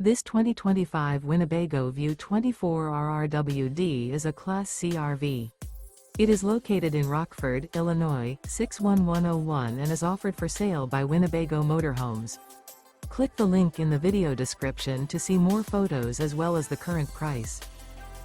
This 2025 Winnebago View 24 RRWD is a Class C RV. It is located in Rockford, Illinois, 61101 and is offered for sale by Winnebago Motorhomes. Click the link in the video description to see more photos as well as the current price.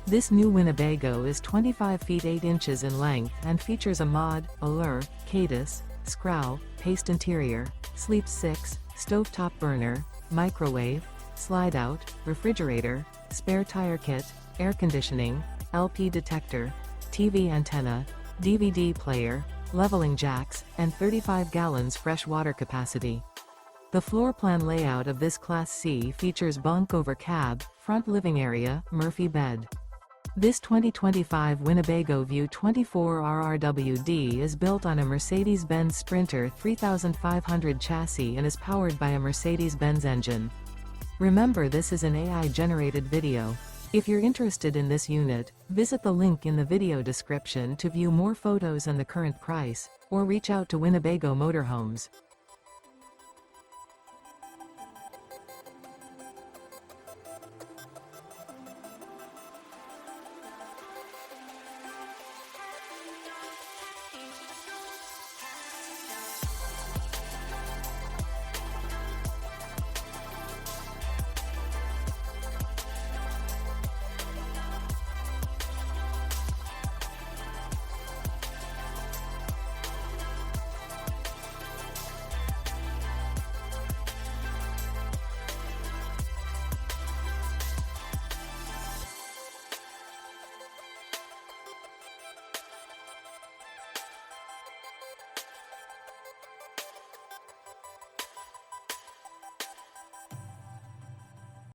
This new Winnebago is 25 feet 8 inches in length and features a mod, Allure, Cadus, Scrow, Paste interior, Sleep 6, stovetop burner, microwave, slide-out, refrigerator, spare tire kit, air conditioning, LP detector, TV antenna, DVD player, leveling jacks, and 35 gallons fresh water capacity. The floor plan layout of this Class C features bunk over cab, front living area, Murphy bed. This 2025 Winnebago View 24 RRWD is built on a Mercedes-Benz Sprinter 3500 chassis and is powered by a Mercedes-Benz engine. Remember, this is an AI-generated video. If you're interested in this unit, visit the link in the video description to view more photos and the current price, or reach out to Winnebago Motorhomes.